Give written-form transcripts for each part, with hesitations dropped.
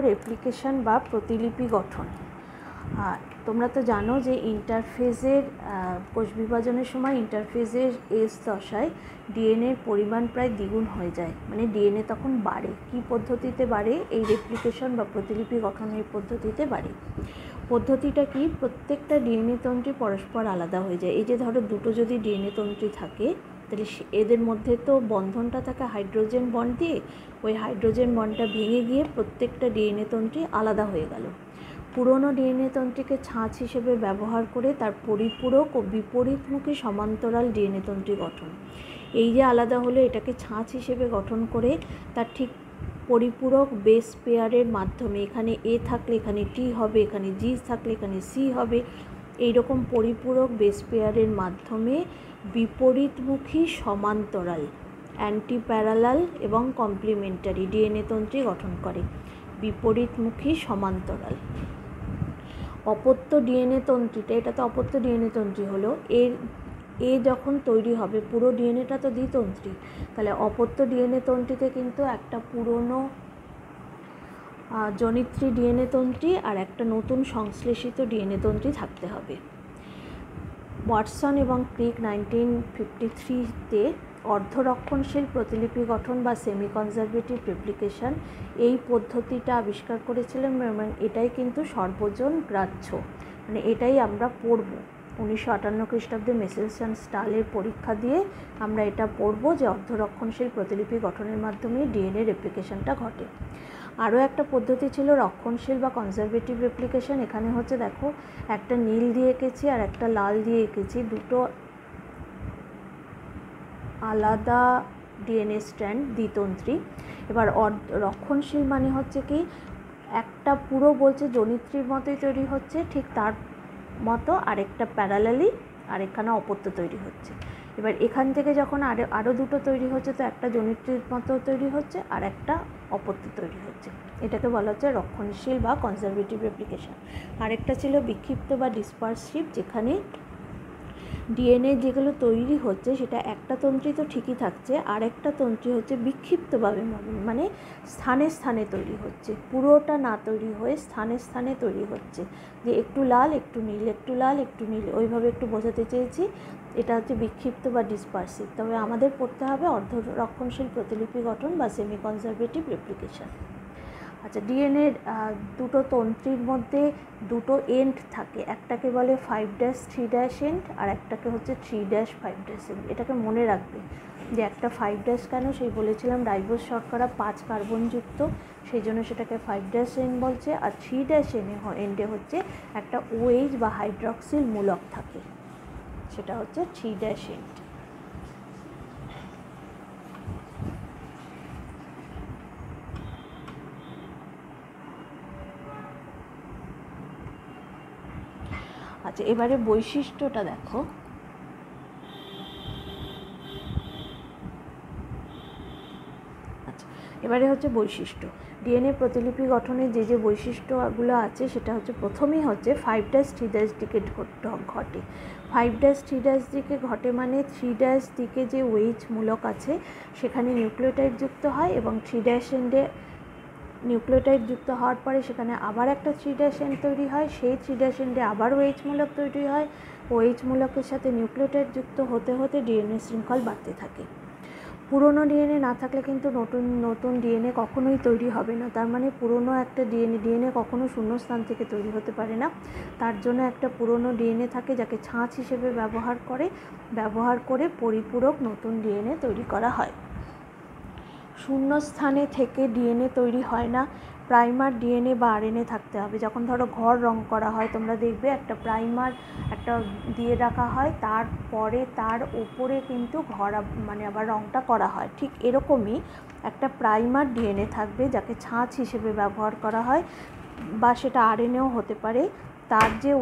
Replication বা প্রতিলিপি গঠন। তোমরা তো জানো যে ইন্টারফেজের কোষ বিভাজনের সময় ইন্টারফেজের এস দশায় ডিএনএর পরিমাণ প্রায় দ্বিগুণ হয়ে যায়, মানে ডিএনএ তখন বাড়ে। কি পদ্ধতিতে বাড়ে? এই রেপ্লিকেশন বা প্রতিলিপি গঠনের পদ্ধতিতে বাড়ে। পদ্ধতিটা কি? প্রত্যেকটা ডিএনএ তন্ত্রী পরস্পর আলাদা হয়ে যায়। এই যে ধরো দুটো যদি ডিএনএ তন্ত্রী থাকে, তাহলে এদের মধ্যে তো বন্ধনটা থাকে হাইড্রোজেন বন্ড দিয়ে। ওই হাইড্রোজেন বন্ডটা ভেঙে গিয়ে প্রত্যেকটা ডিএনএ তন্ত্রী আলাদা হয়ে গেল। পুরনো ডিএনএ তন্ত্রীকে ছাঁচ হিসেবে ব্যবহার করে তার পরিপূরক ও বিপরীতমুখী সমান্তরাল ডিএনএ তন্ত্রী গঠন। এই যে আলাদা হলো, এটাকে ছাঁচ হিসেবে গঠন করে তার ঠিক পরিপূরক বেস পেয়ারের মাধ্যমে, এখানে এ থাকলে এখানে টি হবে, এখানে জি থাকলে এখানে সি হবে, এইরকম পরিপূরক বেস পেয়ারের মাধ্যমে বিপরীতমুখী সমান্তরাল, অ্যান্টি প্যারালাল এবং কমপ্লিমেন্টারি ডিএনএ তন্ত্রী গঠন করে। বিপরীতমুখী সমান্তরাল অপত্য ডিএনএ তন্ত্রীটা, এটা তো অপত্য ডিএনএ তন্ত্রী হলো। এ যখন তৈরি হবে, পুরো ডিএনএটা তো দ্বিতন্ত্রী, তাহলে অপত্য ডিএনএ তন্ত্রীতে কিন্তু একটা পুরনো জনিত্রী ডিএনএ তন্ত্রী আর একটা নতুন সংশ্লেষিত ডিএনএ তন্ত্রী থাকতে হবে। ওয়াটসন এবং ক্রিক 1953-তে অর্ধরক্ষণশীল প্রতিলিপি গঠন বা সেমি কনজারভেটিভ রেপ্লিকেশন এই পদ্ধতিটা আবিষ্কার করেছিলেন এবং এটাই কিন্তু সর্বজন গ্রাহ্য, মানে এটাই আমরা পড়ব 1958 খ্রিস্টাব্দে মেসেলসন স্টালের পরীক্ষা দিয়ে আমরা এটা পড়ব যে অর্ধরক্ষণশীল প্রতিলিপি গঠনের মাধ্যমে ডিএনএ রেপ্লিকেশনটা ঘটে। আরও একটা পদ্ধতি ছিল রক্ষণশীল বা কনজারভেটিভ রেপ্লিকেশন। এখানে হচ্ছে দেখো, একটা নীল দিয়ে এঁকেছি আর একটা লাল দিয়ে এঁকেছি, দুটো আলাদা ডিএনএ স্ট্র্যান্ড দ্বিতন্ত্রী। এবার রক্ষণশীল মানে হচ্ছে কি, একটা পুরো বলছে জনিত্রীর মতোই তৈরি হচ্ছে, ঠিক তার মতো আরেকটা প্যারালালি আরেকখানা অপত্য তৈরি হচ্ছে। এবার এখান থেকে যখন আরও দুটো তৈরি হচ্ছে, তো একটা জনিত্রীর মতো তৈরি হচ্ছে আর একটা অপত্য তৈরি হচ্ছে, এটাকে বলা হচ্ছে রক্ষণশীল বা কনজারভেটিভ রেপ্লিকেশন। আরেকটা ছিল বিক্ষিপ্ত বা ডিসপারসিভ, যেখানে ডিএনএ যেগুলো তৈরি হচ্ছে সেটা একটা তন্ত্রী তো ঠিকই থাকছে, আরেকটা তন্ত্রী হচ্ছে বিক্ষিপ্তভাবে, মানে স্থানে স্থানে তৈরি হচ্ছে, পুরোটা না তৈরি হয়ে স্থানে স্থানে তৈরি হচ্ছে, যে একটু লাল একটু নীল, একটু লাল একটু নীল, ওইভাবে একটু বোঝাতে চেয়েছি। এটা হচ্ছে বিক্ষিপ্ত বা ডিসপারসিভ। তবে আমাদের পড়তে হবে অর্ধরক্ষণশীল প্রতিলিপি গঠন বা সেমি কনজারভেটিভ রেপ্লিকেশন। আচ্ছা, ডিএনএর দুটো তন্ত্রীর মধ্যে দুটো এন্ড থাকে, একটাকে বলে 5'3' এন্ড আর একটাকে হচ্ছে 3'5' এন্ড। এটাকে মনে রাখবে যে একটা 5' কেন, সেই বলেছিলাম রাইবোজ শর্করা 5 কার্বনযুক্ত, সেই জন্য সেটাকে 5' এন্ড বলছে। আর 3' এন্ডে হচ্ছে একটা OH বা হাইড্রক্সিল মূলক থাকে, সেটা হচ্ছে 3' এন্ড। আচ্ছা, এবারে বৈশিষ্ট্যটা দেখো। আচ্ছা, এবারে হচ্ছে বৈশিষ্ট্য। ডিএনএ প্রতিলিপি গঠনে যে যে বৈশিষ্ট্যগুলো আছে, সেটা হচ্ছে প্রথমেই হচ্ছে 5'3' দিকে ঘটে। 5'3' দিকে ঘটে মানে 3' দিকে যে OH মূলক আছে সেখানে নিউক্লিওটাইড যুক্ত হয়, এবং 3' এন্ডে নিউক্লিওটাইড যুক্ত হওয়ার পরে সেখানে আবার একটা 3' এন্ড তৈরি হয়, সেই 3' এন্ডে আবার OH মূলক তৈরি হয়, OH মূলকের সাথে নিউক্লিওটাইড যুক্ত হতে হতে ডিএনএ শৃঙ্খল বাড়তে থাকে। পুরনো ডিএনএ না থাকলে কিন্তু নতুন ডিএনএ কখনোই তৈরি হবে না। তার মানে পুরনো একটা ডিএনএ কখনো শূন্যস্থান থেকে তৈরি হতে পারে না। তার জন্য একটা পুরনো ডিএনএ থাকে যাকে ছাঁচ হিসেবে ব্যবহার করে পরিপূরক নতুন ডিএনএ তৈরি করা হয়। শূন্যস্থানে থেকে ডিএনএ তৈরি হয় না, প্রাইমার ডিএনএ বা আরএনএ থাকতে হবে। যখন ধরো ঘর রং করা হয়, তোমরা দেখবে একটা প্রাইমার একটা দিয়ে রাখা হয়, তারপরে তার ওপরে কিন্তু মানে আবার রংটা করা হয়। ঠিক এরকমই একটা প্রাইমার ডিএনএ থাকবে যাকে ছাঁচ হিসেবে ব্যবহার করা হয়, বা সেটা আরএনএও হতে পারে। তার যে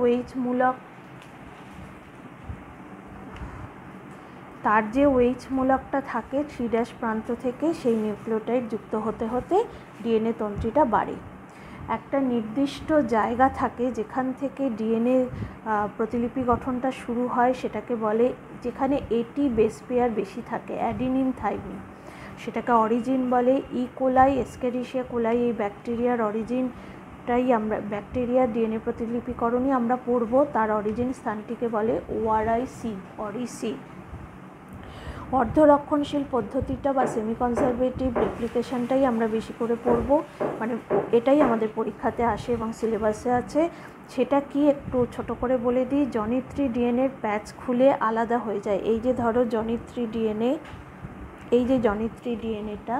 OH মূলকটা থাকে 3' প্রান্ত থেকে, সেই নিউক্লিওটাইড যুক্ত হতে হতে ডিএনএ তন্ত্রীটা বাড়ে। একটা নির্দিষ্ট জায়গা থাকে যেখান থেকে ডিএনএ প্রতিলিপি গঠনটা শুরু হয়, সেটাকে বলে, যেখানে এটি বেস পেয়ার বেশি থাকে, অ্যাডিনিন থাইমিন। সেটাকে অরিজিন বলে। ইকোলাই, এস্কেরিশিয়া কোলাই, এই ব্যাকটেরিয়ার অরিজিনটাই আমরা, ব্যাকটেরিয়ার ডিএনএ প্রতিলিপিকরণই আমরা পড়ব। তার অরিজিন স্থানটিকে বলে ওআরআইসি, অরিসি। অর্ধরক্ষণশীল পদ্ধতিটা বা সেমি কনজারভেটিভ রেপ্লিকেশনটাই আমরা বেশি করে পড়ব, মানে এটাই আমাদের পরীক্ষাতে আসে এবং সিলেবাসে আছে। সেটা কি একটু ছোট করে বলে দিই। জনিত্রী ডিএনএর প্যাচ খুলে আলাদা হয়ে যায়। এই যে ধরো জনিত্রী ডিএনএ, এই যে জনিত্রী ডিএনএটা,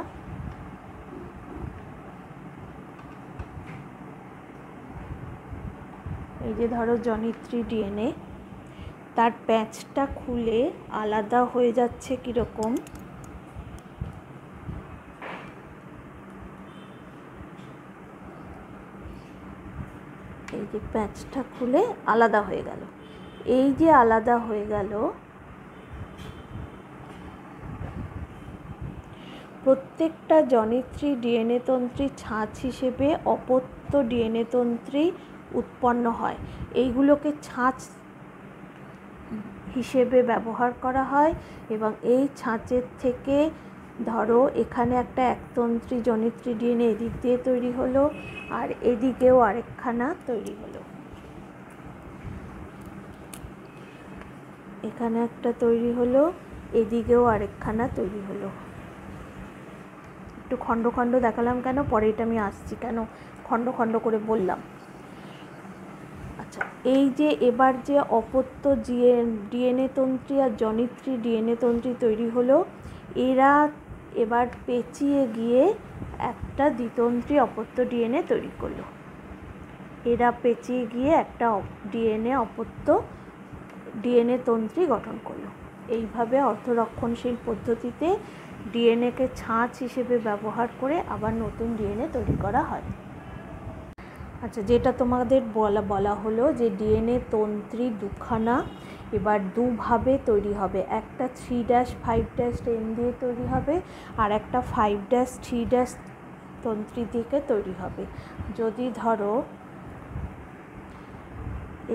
এই যে ধরো জনিত্রী ডিএনএ, তার প্যাচটা খুলে আলাদা হয়ে যাচ্ছে কীরকম, এই যে প্যাচটা খুলে আলাদা হয়ে গেল, এই যে আলাদা হয়ে গেল, প্রত্যেকটা জনিত্রী ডিএনএ তন্ত্রী ছাঁচ হিসেবে অপত্য ডিএনএ তন্ত্রী উৎপন্ন হয়। এইগুলোকে ছাঁচ হিসেবে ব্যবহার করা হয় এবং এই ছাঁচের থেকে ধরো এখানে একটা একতন্ত্রী জনিত্রী ডিএনএ এদিক দিয়ে তৈরি হলো, আর এদিকেও আরেকখানা তৈরি হলো, এখানে একটা তৈরি হলো, এদিকেও আরেকখানা তৈরি হলো। একটু খণ্ড খণ্ড দেখালাম কেন, পরে এটা আমি আসছি কেন খণ্ড খণ্ড করে বললাম। আচ্ছা, এই যে এবার যে অপত্য ডিএনএ তন্ত্রী আর জনিত্রী ডিএনএ তন্ত্রী তৈরি হলো, এরা এবার পেঁচিয়ে গিয়ে একটা দ্বিতন্ত্রী অপত্য ডিএনএ তৈরি করলো। এরা পেঁচিয়ে গিয়ে একটা ডিএনএ অপত্য ডিএনএ তন্ত্রী গঠন করলো। এইভাবে অর্ধরক্ষণশীল পদ্ধতিতে ডিএনএকে ছাঁচ হিসেবে ব্যবহার করে আবার নতুন ডিএনএ তৈরি করা হয়। আচ্ছা, যেটা তোমাদের বলা হলো যে ডিএনএ তন্ত্রী দুখানা এবার দুভাবে তৈরি হবে, একটা 3'5' দিয়ে তৈরি হবে আর একটা 5'3' তন্ত্রী থেকে তৈরি হবে। যদি ধরো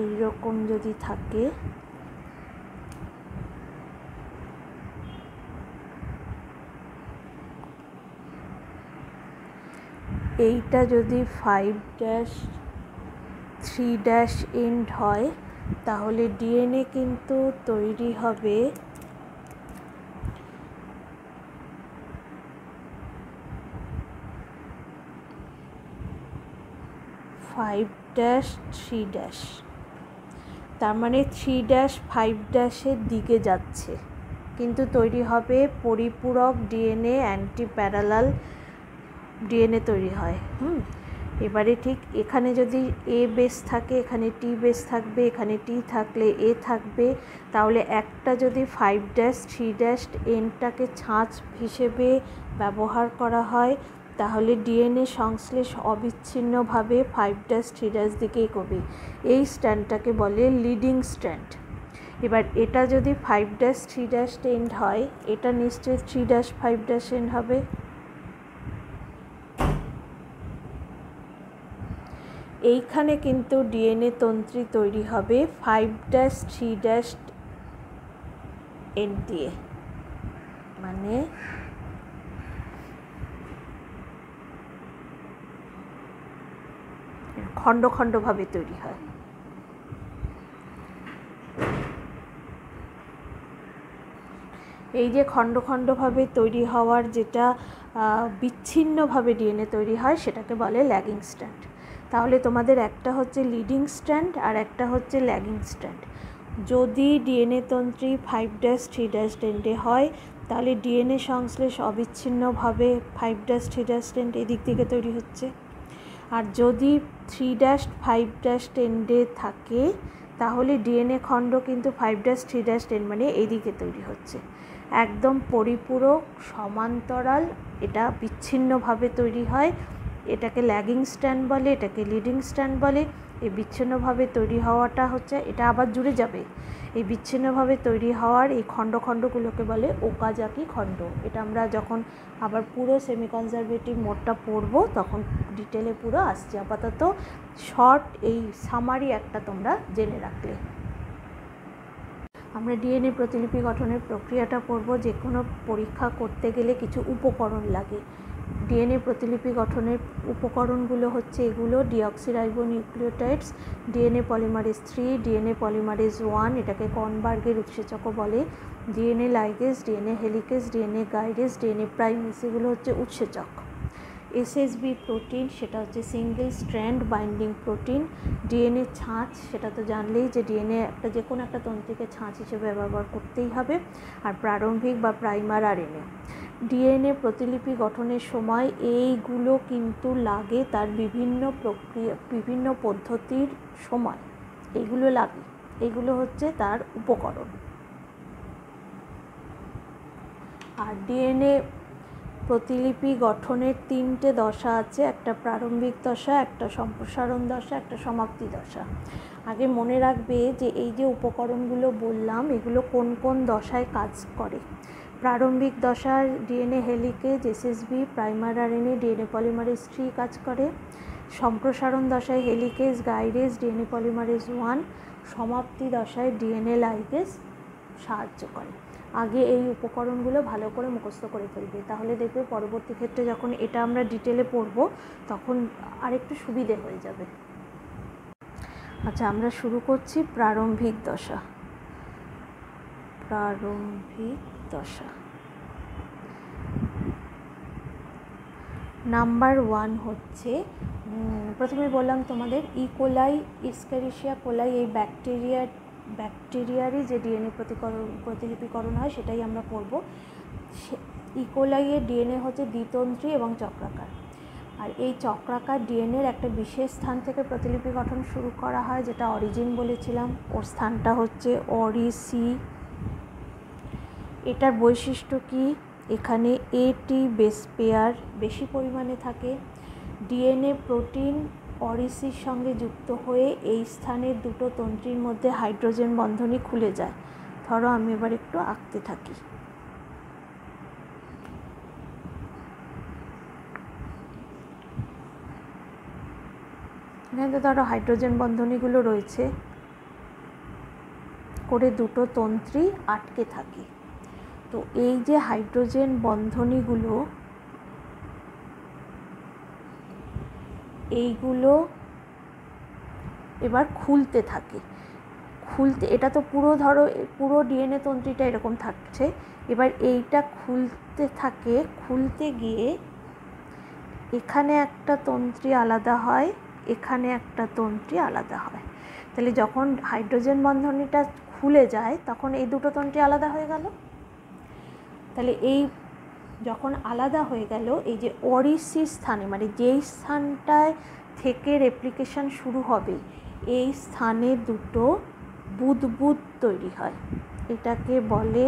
এইরকম যদি থাকে, এইটা যদি 5'3' এন্ড হয়, তাহলে ডিএনএ কিন্তু তৈরি হবে 5'3'। তার মানে 3'5'-এর দিকে যাচ্ছে, কিন্তু তৈরি হবে পরিপূরক ডিএনএ, অ্যান্টি প্যারালাল ডিএনএ তৈরি হয়। এবারে ঠিক এখানে যদি এ বেস থাকে, এখানে টি বেস থাকবে, এখানে টি থাকলে এ থাকবে, তাহলে একটা যদি 5'3' এন্ডটাকে ছাঁচ হিসেবে ব্যবহার করা হয়, তাহলে ডিএনএ সংশ্লেষ অবিচ্ছিন্নভাবে 5'3' দিকে এগোবে। এই স্ট্র্যান্ডটাকে বলে লিডিং স্ট্র্যান্ড। এবার এটা যদি 5'3' এন্ড হয়, এটা নিশ্চয়ই 3'5' এন্ড হবে। এইখানে কিন্তু ডিএনএ তন্ত্রী তৈরি হবে 5'3' এন্ড দিয়ে, মানে খণ্ড খণ্ডভাবে তৈরি হয়। এই যে খণ্ড খণ্ডভাবে তৈরি হওয়ার যেটা বিচ্ছিন্নভাবে ডিএনএ তৈরি হয়, সেটাকে বলে ল্যাগিং স্ট্র্যান্ড। তাহলে তোমাদের একটা হচ্ছে লিডিং স্ট্র্যান্ড আর একটা হচ্ছে ল্যাগিং স্ট্র্যান্ড। যদি ডিএনএ তন্ত্রী 5'3' এন্ডে হয়, তাহলে ডিএনএ সংশ্লেষ অবিচ্ছিন্নভাবে 5'3' এদিক থেকে তৈরি হচ্ছে। আর যদি 3'5' এন্ডে থাকে, তাহলে ডিএনএ খণ্ড কিন্তু 5'3' মানে এইদিকে তৈরি হচ্ছে। একদম পরিপূরক সমান্তরাল, এটা বিচ্ছিন্নভাবে তৈরি হয়। এটাকে ল্যাগিং স্ট্র্যান্ড বলে, এটাকে লিডিং স্ট্র্যান্ড বলে। এই বিচ্ছিন্নভাবে তৈরি হওয়াটা হচ্ছে, এটা আবার জুড়ে যাবে। এই বিচ্ছিন্নভাবে তৈরি হওয়ার এই খণ্ডগুলোকে বলে ওকাজাকি খণ্ড। এটা আমরা যখন আবার পুরো সেমি কনজারভেটিভ মোডটা পড়ব তখন ডিটেলে পুরো আসছে। আপাতত শর্ট এই সামারি একটা তোমরা জেনে রাখলে। আমরা ডিএনএ প্রতিলিপি গঠনের প্রক্রিয়াটা পড়ব। যে কোনো পরীক্ষা করতে গেলে কিছু উপকরণ লাগে। ডিএনএ প্রতিলিপি গঠনের উপকরণগুলো হচ্ছে এগুলো: deoxyribonucleotides, DNA polymerase 3, DNA polymerase 1, এটাকে কর্নবার্গের উৎসেচকও বলে, DNA ligase, DNA helicase, DNA গাইডেজ, ডিএনএ প্রাইমেজ, এগুলো হচ্ছে উৎসেচক। এসএসবি প্রোটিন, সেটা হচ্ছে single strand binding protein. DNA ছাঁচ, সেটা তো জানলেই যে ডিএনএ একটা যে কোনো একটা তন্ত্রীকে ছাঁচ হিসেবে ব্যবহার করতেই হবে। আর প্রারম্ভিক বা প্রাইমার আরএনএ। ডিএনএ প্রতিলিপি গঠনের সময় এইগুলো কিন্তু লাগে তার বিভিন্ন প্রক্রিয়া, বিভিন্ন পদ্ধতির সময় এইগুলো লাগে। এইগুলো হচ্ছে তার উপকরণ। আর ডিএনএ প্রতিলিপি গঠনের 3টে দশা আছে: একটা প্রারম্ভিক দশা, একটা সম্প্রসারণ দশা, একটা সমাপ্তি দশা। আগে মনে রাখবে যে এই যে উপকরণগুলো বললাম এগুলো কোন কোন দশায় কাজ করে। প্রারম্ভিক দশার DNA helicase, SSB, primer RNA, DNA polymerase 3 কাজ করে। সম্প্রসারণ দশায় হেলিকেজ, গাইডেজ, ডিএনএ পলিমারেজ 1। সমাপ্তি দশায় ডিএনএ লাইগেজ সাহায্য করে। আগে এই উপকরণগুলো ভালো করে মুখস্থ করে ফেলবে, তাহলে দেখবে পরবর্তী ক্ষেত্রে যখন এটা আমরা ডিটেলে পড়ব তখন আরেকটু সুবিধে হয়ে যাবে। আচ্ছা, আমরা শুরু করছি প্রারম্ভিক দশা। প্রারম্ভিক দশা নাম্বার 1 হচ্ছে, প্রথমে বললাম তোমাদের ইকোলাই, ইস্কারিসিয়া কোলাই, এই ব্যাকটেরিয়ারই যে ডিএনএ প্রতিলিপিকরণ হয় সেটাই আমরা পড়ব। ইকোলাইয়ের ডিএনএ হচ্ছে দ্বিতন্ত্রী এবং চক্রাকার। আর এই চক্রাকার ডিএনএর একটা বিশেষ স্থান থেকে প্রতিলিপি গঠন শুরু করা হয়, যেটা অরিজিন বলেছিলাম। ওর স্থানটা হচ্ছে অরিসি। এটার বৈশিষ্ট্য কি? এখানে এটি বেস পেয়ার বেশি পরিমাণে থাকে। ডিএনএ প্রোটিন অরিসির সঙ্গে যুক্ত হয়ে এই স্থানের দুটো তন্ত্রীর মধ্যে হাইড্রোজেন বন্ধনী খুলে যায়। ধরো আমি এবার একটু আঁকতে থাকি। এখানে তো ধরো হাইড্রোজেন বন্ধনীগুলো রয়েছে, করে দুটো তন্ত্রী আটকে থাকে। তো এই যে হাইড্রোজেন বন্ধনীগুলো, এইগুলো এবার খুলতে থাকে। এটা তো পুরো ধরো পুরো ডিএনএ তন্ত্রীটা এরকম থাকছে, এবার এইটা খুলতে থাকে। খুলতে গিয়ে এখানে একটা তন্ত্রী আলাদা হয়, এখানে একটা তন্ত্রী আলাদা হয়। তাহলে যখন হাইড্রোজেন বন্ধনীটা খুলে যায় তখন এই দুটো তন্ত্রী আলাদা হয়ে গেল। তাহলে এই যখন আলাদা হয়ে গেল, এই যে অরিসি স্থানে, মানে যেই স্থানটায় থেকে রেপ্লিকেশন শুরু হবে, এই স্থানে দুটো বুদবুদ তৈরি হয়। এটাকে বলে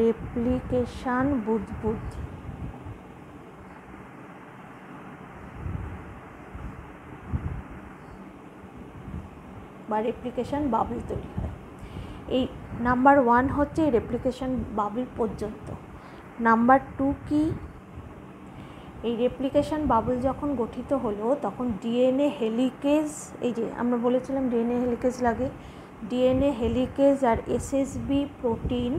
রেপ্লিকেশন বুদবুদ বা রেপ্লিকেশন বাবল তৈরি হয়। এই নাম্বার 1 হচ্ছে রেপ্লিকেশন বাবল পর্যন্ত। নাম্বার 2 কি? এই রেপ্লিকেশন বাবল যখন গঠিত হলো তখন ডিএনএ হেলিকেজ, এই যে আমরা বলেছিলাম ডিএনএ হেলিকেজ লাগে, ডিএনএ হেলিকেজ আর এসএসবি প্রোটিন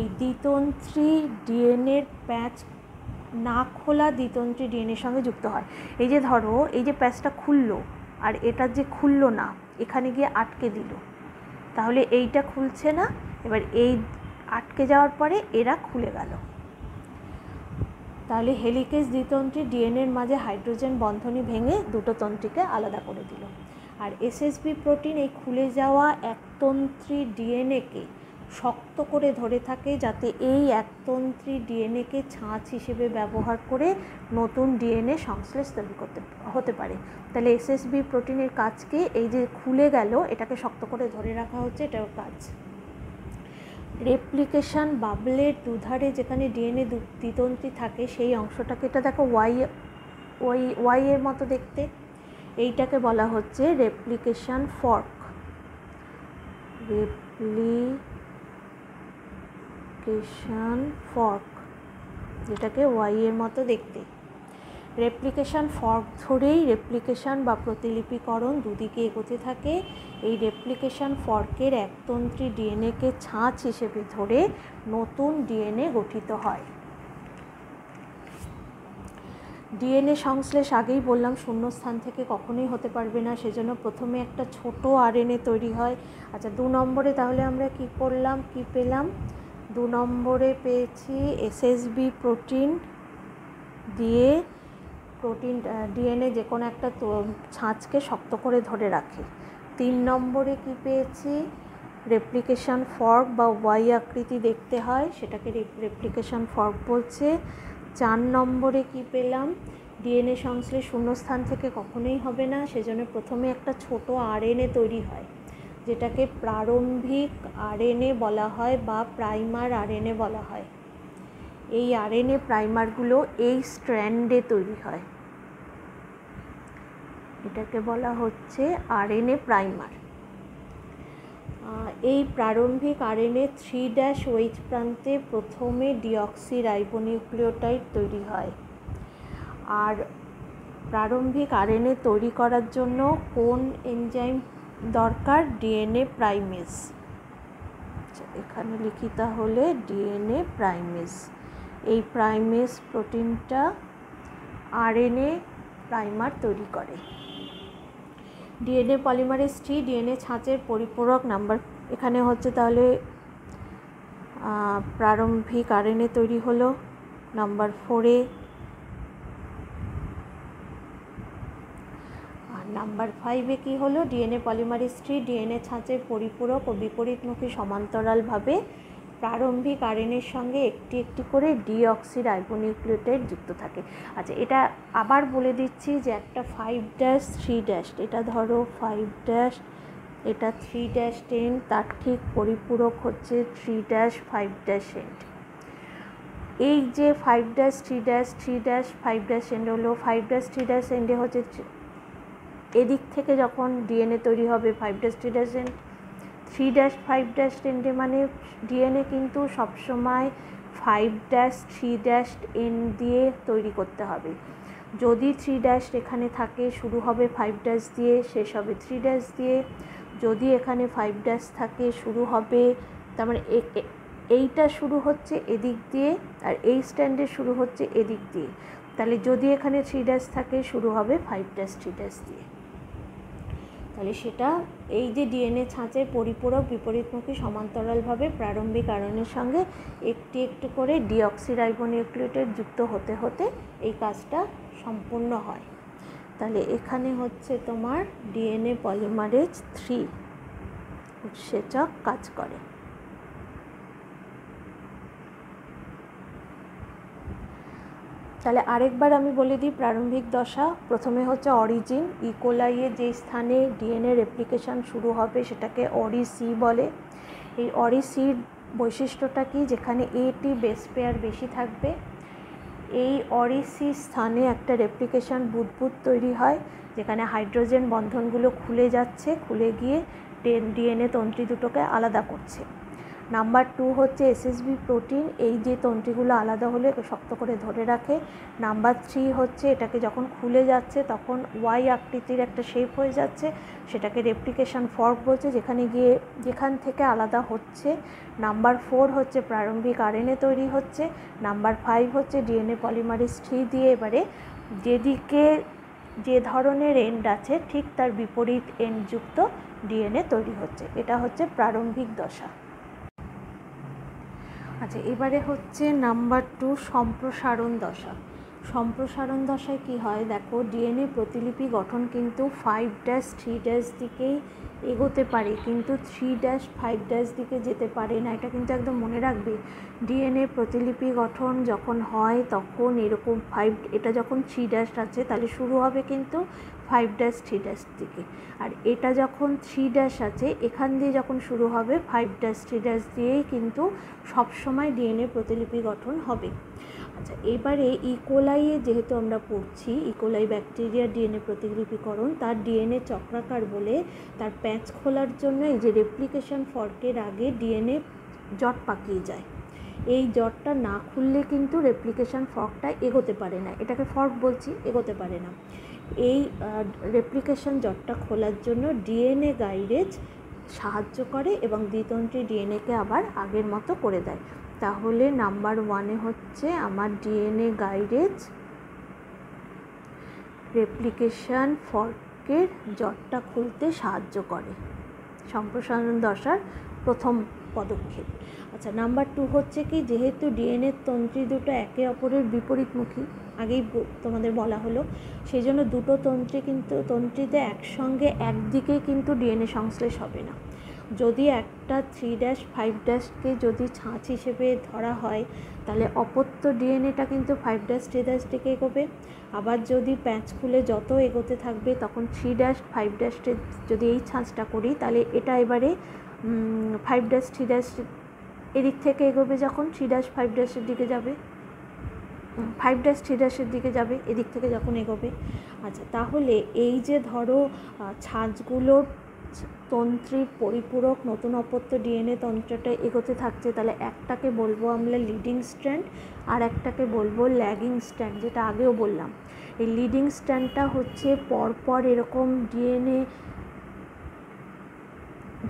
এই দ্বিতন্ত্রী ডিএনএর প্যাচ না খোলা দ্বিতন্ত্রী ডিএনএর সঙ্গে যুক্ত হয়। এই যে ধরো এই যে প্যাচটা খুললো আর এটা যে খুললো না, এখানে গিয়ে আটকে দিল, তাহলে এইটা খুলছে না। এবার এই আটকে যাওয়ার পরে এরা খুলে গেল, তাহলে হেলিকেজ দ্বিতন্ত্রী ডিএনএর মাঝে হাইড্রোজেন বন্ধনী ভেঙে দুটো তন্ত্রীকে আলাদা করে দিল। আর এসএসবি প্রোটিন এই খুলে যাওয়া একতন্ত্রী ডিএনএকে শক্ত করে ধরে থাকে, যাতে এই একতন্ত্রী ডিএনএকে ছাঁচ হিসেবে ব্যবহার করে নতুন ডিএনএ সংশ্লেষ তৈরি হতে পারে। তাহলে এসএসবি প্রোটিনের কাজকে, এই যে খুলে গেল এটাকে শক্ত করে ধরে রাখা হচ্ছে, এটার কাজ। রেপ্লিকেশন বাবলের দুধারে যেখানে ডিএনএ দ্বিতন্ত্রী থাকে সেই অংশটাকে, এটা দেখো ওয়াই এর মতো দেখতে, এইটাকে বলা হচ্ছে রেপ্লিকেশন ফর্ক। রেপ্লিকেশন ফর্ক, যেটাকে ওয়াই এর মতো দেখতে। রেপ্লিকেশন ফর্ক ধরেই রেপ্লিকেশন বা প্রতিলিপিকরণ দুদিকে এগোতে থাকে। এই রেপ্লিকেশন ফর্কের একতন্ত্রী ডিএনএকে ছাঁচ হিসেবে ধরে নতুন ডিএনএ গঠিত হয়। ডিএনএ সংশ্লেষ আগেই বললাম শূন্যস্থান থেকে কখনোই হতে পারবে না, সেজন্য প্রথমে একটা ছোট আরএনএ তৈরি হয়। আচ্ছা, 2 নম্বরে তাহলে আমরা কি করলাম, কি পেলাম? 2 নম্বরে পেয়েছি এসএসবি প্রোটিন দিয়ে ডিএনএ যে কোনো একটা ছাঁচকে শক্ত করে ধরে রাখে। 3 নম্বরে কি পেয়েছি? রেপ্লিকেশন ফর্ক বা ওয়াই আকৃতি দেখতে হয়, সেটাকে রেপ্লিকেশন ফর্ক বলছে। 4 নম্বরে কি পেলাম? ডিএনএ সংশ্লেষ শূন্যস্থান থেকে কখনোই হবে না, সেজন্য প্রথমে একটা ছোট আরএনএ তৈরি হয়, যেটাকে প্রারম্ভিক আরএনএ বলা হয় বা প্রাইমার আরএনএ বলা হয়। এই আরএনএ প্রাইমারগুলো এই স্ট্র্যান্ডে তৈরি হয়, এটাকে বলা হচ্ছে আরএনএ প্রাইমার। এই প্রারম্ভিক আরএনএ 3' প্রান্তে প্রথমে ডিঅক্সিরাইবোনিউক্লিওটাইড তৈরি হয়। আর প্রারম্ভিক আরএনএ তৈরি করার জন্য কোন এনজাইম দরকার? DNA primase. এখানে লিখি তাহলে ডিএনএ প্রাইমেজ। এই প্রাইমেজ প্রোটিনটা আরএনএ প্রাইমার তৈরি করে। ডিএনএ পলিমারেজ 3 ডিএনএ ছাঁচের পরিপূরক নাম্বার, এখানে হচ্ছে তাহলে প্রারম্ভিক আরএনএ তৈরি হলো নাম্বার 4-এ। আর নাম্বার 5-এ কী হলো? ডিএনএ পলিমারেজ 3 ডিএনএ ছাঁচের পরিপূরক ও বিপরীতমুখী সমান্তরালভাবে প্রারম্ভিক আরএনএর সঙ্গে একটি একটি করে ডিঅক্সিরাইবোনিউক্লিওটাইড যুক্ত থাকে। আচ্ছা, এটা আবার বলে দিচ্ছি যে একটা 5' 3', এটা ধরো 5', এটা 3' এন্ড, তার ঠিক পরিপূরক হচ্ছে 3' 5' এন্ড। এই যে 5' 3', 3' 5' এন্ড হলো, 5' 3' এন্ডে হচ্ছে এদিক থেকে যখন ডিএনএ তৈরি হবে 5' 3' এন্ড, 3' 5' এন্ডে মানে ডিএনএ কিন্তু সবসময় 5' 3' এন্ড দিয়ে তৈরি করতে হবে। যদি 3' এখানে থাকে শুরু হবে 5' দিয়ে, শেষ হবে 3' দিয়ে। যদি এখানে 5' থাকে শুরু হবে, তার মানে এইটা শুরু হচ্ছে এদিক দিয়ে আর এই স্ট্যান্ডে শুরু হচ্ছে এদিক দিয়ে, তাহলে যদি এখানে 3' থাকে শুরু হবে 5' 3' দিয়ে। তাহলে সেটা এই যে ডিএনএ ছাঁচের পরিপূরক বিপরীতমুখী সমান্তরালভাবে প্রারম্ভিক আরএনএর সঙ্গে একটি একটি করে ডিঅক্সিরাইবোনিউক্লিওটাইড যুক্ত হতে হতে এই কাজটা সম্পূর্ণ হয়। তাহলে এখানে হচ্ছে তোমার ডিএনএ পলিমারেজ 3 উৎসেচক কাজ করে। তাহলে আরেকবার আমি বলে দিই প্রারম্ভিক দশা। প্রথমে হচ্ছে অরিজিন, ইকোলাইয়ে যে স্থানে ডিএনএ রেপ্লিকেশন শুরু হবে সেটাকে অরি-সি বলে। এই অরি-সির বৈশিষ্ট্যটা কি? যেখানে এটি বেস পেয়ার বেশি থাকবে। এই অরি-সি স্থানে একটা রেপ্লিকেশন বুদবুদ তৈরি হয়, যেখানে হাইড্রোজেন বন্ধনগুলো খুলে যাচ্ছে, খুলে গিয়ে ডিএনএ তন্ত্রী দুটোকে আলাদা করছে। নাম্বার 2 হচ্ছে এসএসবি প্রোটিন, এই যে তন্ত্রীগুলো আলাদা হলে শক্ত করে ধরে রাখে। নাম্বার 3 হচ্ছে এটাকে যখন খুলে যাচ্ছে তখন ওয়াই আকৃতির একটা শেপ হয়ে যাচ্ছে, সেটাকে রেপ্লিকেশন ফর্ক বলছে, যেখান থেকে আলাদা হচ্ছে। নাম্বার 4 হচ্ছে প্রারম্ভিক আরএনএ তৈরি হচ্ছে। নাম্বার 5 হচ্ছে ডিএনএ পলিমারেজ 3 দিয়ে এবারে যেদিকে যে ধরনের এন্ড আছে ঠিক তার বিপরীত এন্ডযুক্ত ডিএনএ তৈরি হচ্ছে। এটা হচ্ছে প্রারম্ভিক দশা। আচ্ছা, এবারে হচ্ছে নাম্বার 2 সম্প্রসারণ দশা। সম্প্রসারণ দশায় কি হয় দেখো, ডিএনএ প্রতিলিপি গঠন কিন্তু 5' 3' দিকেই এগোতে পারে, কিন্তু 3' 5' দিকে যেতে পারে না। এটা কিন্তু একদম মনে রাখবে। ডিএনএ প্রতিলিপি গঠন যখন হয় তখন এরকম এটা যখন 3' আছে তাহলে শুরু হবে কিন্তু 5' 3' দিকে, আর এটা যখন 3' আছে এখান দিয়ে যখন শুরু হবে 5' 3' দিয়েই কিন্তু সবসময় ডিএনএ প্রতিলিপি গঠন হবে। আচ্ছা, এবারে ইকোলাইয়ে যেহেতু আমরা পড়ছি, ইকোলাই ব্যাকটেরিয়ার ডিএনএ প্রতিলিপিকরণ, তার ডিএনএ চক্রাকার বলে তার প্যাচ খোলার জন্য এই যে রেপ্লিকেশন ফর্কের আগে ডিএনএ জট পাকিয়ে যায়। এই জটটা না খুললে কিন্তু রেপ্লিকেশন ফর্কটা এগোতে পারে না, এটাকে ফর্ক বলছি, এগোতে পারে না। এই রেপ্লিকেশন জটটা খোলার জন্য ডিএনএ গাইডেজ সাহায্য করে এবং দ্বিতন্ত্রী ডিএনএকে আবার আগের মতো করে দেয়। তাহলে নাম্বার 1 হচ্ছে আমার ডিএনএ গাইডেজ রেপ্লিকেশন ফর্কের জটটা খুলতে সাহায্য করে, সম্প্রসারণ দশার প্রথম পদক্ষেপ। আচ্ছা, নাম্বার 2 হচ্ছে কি, যেহেতু ডিএনএ তন্ত্রী দুটো একে অপরের বিপরীতমুখী, আগেই তোমাদের বলা হলো, সেই জন্য দুটো তন্ত্রীতে একসঙ্গে একদিকেই কিন্তু ডিএনএ সংশ্লেষ হবে না। যদি একটা 3'5' যদি ছাঁচ হিসেবে ধরা হয়, তাহলে অপত্য ডিএনএটা কিন্তু 5'3' দিকে এগোবে। আবার যদি প্যাঁচ খুলে যত এগোতে থাকবে, তখন 3'5' যদি এই ছাঁচটা করি, তাহলে এটা এবারে 5'3' এদিক থেকে এগোবে, যখন 3'5' দিকে যাবে, 5'3' দিকে যাবে, এদিক থেকে যখন এগোবে। আচ্ছা, তাহলে এই যে ধরো ছাঁচগুলোর তন্ত্রীর পরিপূরক নতুন অপত্য ডিএনএ তন্ত্রটা এগোতে থাকছে, তাহলে একটাকে বলবো আমরা লিডিং স্ট্র্যান্ড আর একটাকে বলবো ল্যাগিং স্ট্র্যান্ড, যেটা আগেও বললাম। এই লিডিং স্ট্র্যান্ডটা হচ্ছে পরপর এরকম ডিএনএ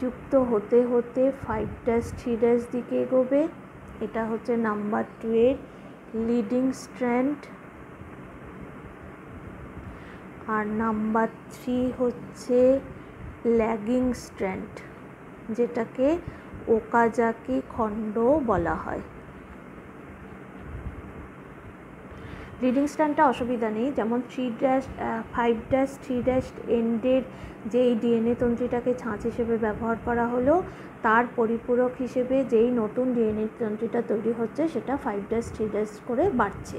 যুক্ত হতে হতে 5'3' দিকে এগোবে, এটা হচ্ছে নাম্বার 2 এর লিডিং স্ট্র্যান্ড। আর নাম্বার 3 হচ্ছে ল্যাগিং স্ট্র্যান্ড, যেটাকে ওকাজাকি খণ্ড বলা হয়। লিডিং স্ট্র্যান্ডটা অসুবিধা নেই, যেমন 5'3' এন্ডের যেই ডিএনএ তন্ত্রীটাকে ছাঁচ হিসেবে ব্যবহার করা হলো, তার পরিপূরক হিসেবে যেই নতুন ডিএনএ তন্ত্রীটা তৈরি হচ্ছে, সেটা 5'3' করে বাড়ছে।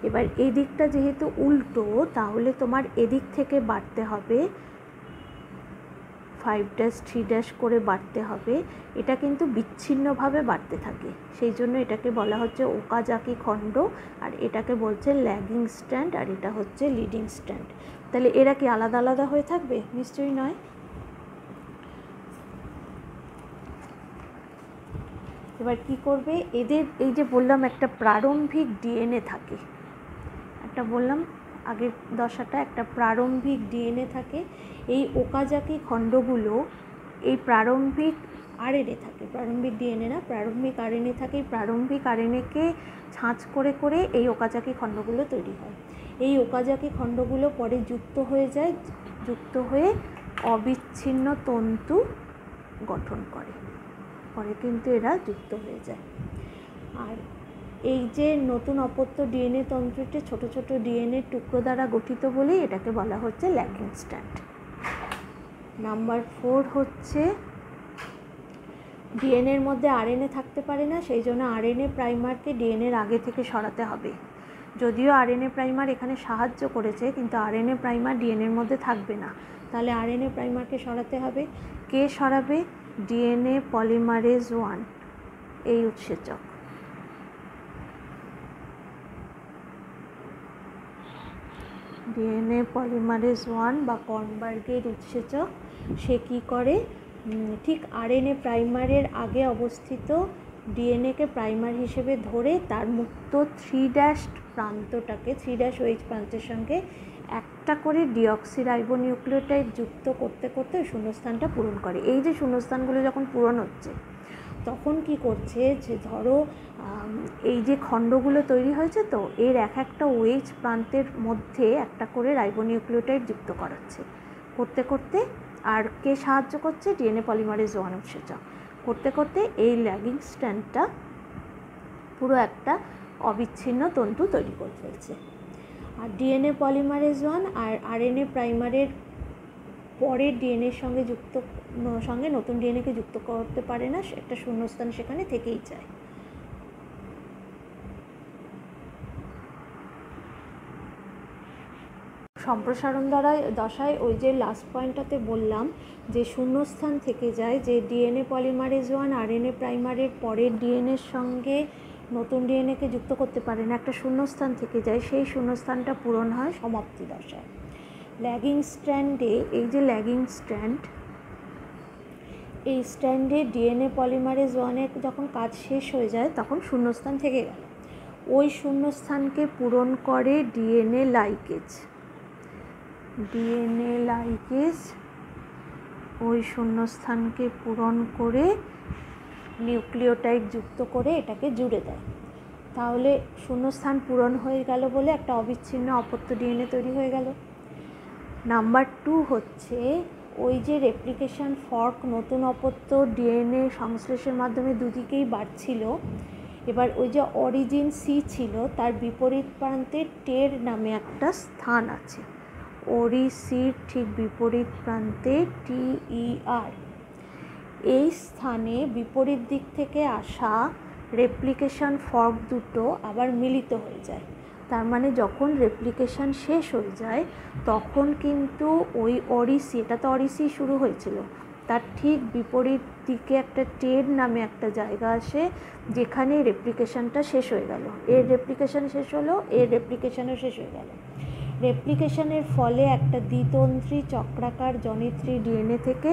এবার এই দিকটা যেহেতু উল্টো, তাহলে তোমার এদিক থেকে বাড়তে হবে, 5'3' করে বাড়তে হবে। এটা কিন্তু বিচ্ছিন্নভাবে বাড়তে থাকে, সেই জন্য এটাকে বলা হচ্ছে ওকাজাকি খণ্ড, আর এটাকে বলছে ল্যাগিং স্ট্র্যান্ড, আর এটা হচ্ছে লিডিং স্ট্র্যান্ড। তাহলে এরা কি আলাদা আলাদা হয়ে থাকবে? নিশ্চয়ই নয়। এবার কি করবে, এদের এই যে বললাম একটা প্রারম্ভিক ডিএনএ থাকে, একটা বললাম আগের দশাটা, একটা প্রারম্ভিক ডিএনএ থাকে। এই ওকাজাকি খণ্ডগুলো এই প্রারম্ভিক আরএনএ থাকে, প্রারম্ভিক ডিএনএ না, প্রারম্ভিক আরএনএ থাকে। এই প্রারম্ভিক আরএনএকে ছাঁচ করে করে এই ওকাজাকি খণ্ডগুলো তৈরি হয়। এই ওকাজাকি খণ্ডগুলো পরে যুক্ত হয়ে যায়, যুক্ত হয়ে অবিচ্ছিন্ন তন্তু গঠন করে, পরে কিন্তু এরা যুক্ত হয়ে যায়। আর এই যে নতুন অপত্য ডিএনএ তন্ত্রটি ছোট ছোট ডিএনএ টুকরো দ্বারা গঠিত বলেই এটাকে বলা হচ্ছে ল্যাগিং স্ট্র্যান্ড। নাম্বার 4 হচ্ছে ডিএনএর মধ্যে আরএনএ থাকতে পারে না, সেই জন্য আরএনএ প্রাইমারকে ডিএনএর আগে থেকে সরাতে হবে। যদিও আরএনএ প্রাইমার এখানে সাহায্য করেছে, কিন্তু আরএনএ প্রাইমার ডিএনএর মধ্যে থাকবে না, তাহলে আরএনএ প্রাইমারকে সরাতে হবে। কে সরাবে? ডিএনএ পলিমারেজ 1 এই উৎসেচক। ডিএনএ পলিমারেজ 1 বা কর্নবার্গের উৎসেচক, সে কী করে, ঠিক আরএনএ প্রাইমারের আগে অবস্থিত ডিএনএকে প্রাইমার হিসেবে ধরে তার মুক্ত 3' প্রান্তটাকে 3' প্রান্তের সঙ্গে একটা করে ডিঅক্সিরাইবোনিউক্লিওটাইড যুক্ত করতে করতে ওই শূন্যস্থানটা পূরণ করে। এই যে শূন্যস্থানগুলো যখন পূরণ হচ্ছে, তখন কি করছে, যে ধরো এই যে খণ্ডগুলো তৈরি হয়েছে, তো এর এক একটা ওএইচ প্রান্তের মধ্যে একটা করে রাইবোনিউক্লিওটাইড যুক্ত করাচ্ছে, করতে করতে, আর কে সাহায্য করছে? ডিএনএ পলিমারেজ 1 উৎসেচক। করতে করতে এই ল্যাগিং স্ট্র্যান্ডটা পুরো একটা অবিচ্ছিন্ন তন্তু তৈরি করে ফেলছে। আর ডিএনএ পলিমারেজ 1 আর আরএনএ প্রাইমারের পরের ডিএনএর সঙ্গে নতুন ডিএনএকে যুক্ত করতে পারে না, একটা শূন্যস্থান সেখানে থেকেই যায়। সম্প্রসারণ দশায় ওই যে লাস্ট পয়েন্টটাতে বললাম যে শূন্যস্থান থেকে যায়, যে ডিএনএ পলিমারেজ 1 আরএনএ প্রাইমারের পরের ডিএনএর সঙ্গে নতুন ডিএনএকে যুক্ত করতে পারে না, একটা শূন্যস্থান থেকে যায়, সেই শূন্যস্থানটা পূরণ হয় সমাপ্তি দশায়। ল্যাগিং স্ট্র্যান্ডে, এই যে ল্যাগিং স্ট্র্যান্ড, এই স্ট্র্যান্ডে ডিএনএ পলিমারেজ 1-এর যখন কাজ শেষ হয়ে যায় তখন শূন্যস্থান থেকে গেল, ওই শূন্যস্থানকে পূরণ করে ডিএনএ লাইগেজ। ডিএনএ লাইগেজ ওই শূন্যস্থানকে পূরণ করে নিউক্লিওটাইড যুক্ত করে এটাকে জুড়ে দেয়। তাহলে শূন্যস্থান পূরণ হয়ে গেল বলে একটা অবিচ্ছিন্ন অপত্য ডিএনএ তৈরি হয়ে গেল। নাম্বার 2 হচ্ছে ওই যে রেপ্লিকেশন ফর্ক নতুন অপত্য ডিএনএ সংশ্লেষের মাধ্যমে দুদিকেই বাড়ছিল, এবার ওই যে অরিজিন সি ছিল তার বিপরীত প্রান্তে টের নামে একটা স্থান আছে, ওরি সির ঠিক বিপরীত প্রান্তে TER। এই স্থানে বিপরীত দিক থেকে আসা রেপ্লিকেশন ফর্ক দুটো আবার মিলিত হয়ে যায়। তার মানে যখন রেপ্লিকেশন শেষ হয়ে যায় তখন কিন্তু ওই অরিসি, এটা তো অরিসি শুরু হয়েছিল, তার ঠিক বিপরীত দিকে একটা টের নামে একটা জায়গা আসে যেখানে রেপ্লিকেশনটা শেষ হয়ে গেল। এর রেপ্লিকেশন শেষ হলো, এর রেপ্লিকেশনও শেষ হয়ে গেল। রেপ্লিকেশনের ফলে একটা দ্বিতন্ত্রী চক্রাকার জনিত্রী ডিএনএ থেকে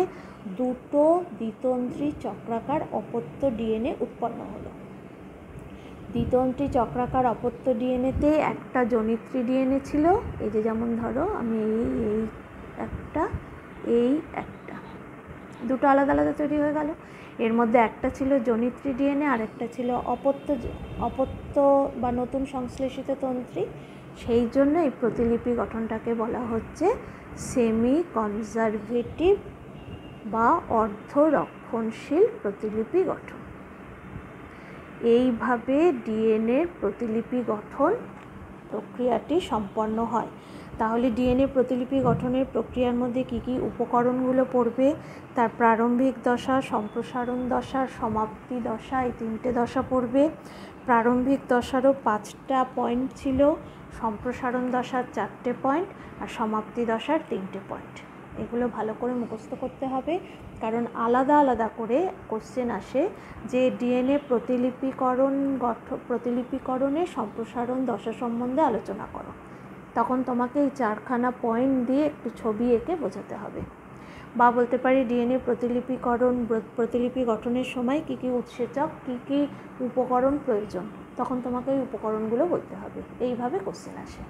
দুটো দ্বিতন্ত্রী চক্রাকার অপত্য ডিএনএ উৎপন্ন হলো। দ্বিতন্ত্রী চক্রাকার অপত্য ডিএনএতে একটা জনিত্রী ডিএনএ ছিল, এই যে যেমন ধরো আমি এই একটা দুটো আলাদা আলাদা তৈরি হয়ে গেল। এর মধ্যে একটা ছিল জনিত্রী ডিএনএ আর একটা ছিল অপত্য বা নতুন সংশ্লেষিত তন্ত্রী। সেই জন্য এই প্রতিলিপি গঠনটাকে বলা হচ্ছে সেমি কনজারভেটিভ বা অর্ধ রক্ষণশীল প্রতিলিপি গঠন। এইভাবে ডিএনএর প্রতিলিপি গঠন প্রক্রিয়াটি সম্পন্ন হয়। তাহলে ডিএনএ প্রতিলিপি গঠনের প্রক্রিয়ার মধ্যে কী কী উপকরণগুলো পড়বে, তার প্রারম্ভিক দশা, সম্প্রসারণ দশা, সমাপ্তি দশা, এই 3টে দশা পড়বে। প্রারম্ভিক দশারও 5টা পয়েন্ট ছিল, সম্প্রসারণ দশার 4টে পয়েন্ট আর সমাপ্তি দশার 3টে পয়েন্ট। এগুলো ভালো করে মুখস্থ করতে হবে, কারণ আলাদা আলাদা করে কোশ্চেন আসে যে ডিএনএ প্রতিলিপিকরণের সম্প্রসারণ দশা সম্বন্ধে আলোচনা করো, তখন তোমাকে এই 4খানা পয়েন্ট দিয়ে একটু ছবি এঁকে বোঝাতে হবে। বা বলতে পারি ডিএনএ প্রতিলিপি গঠনের সময় কী কী উৎসেচক, কী কী উপকরণ প্রয়োজন, তখন তোমাকে এই উপকরণগুলো বলতে হবে। এইভাবে কোশ্চেন আসে।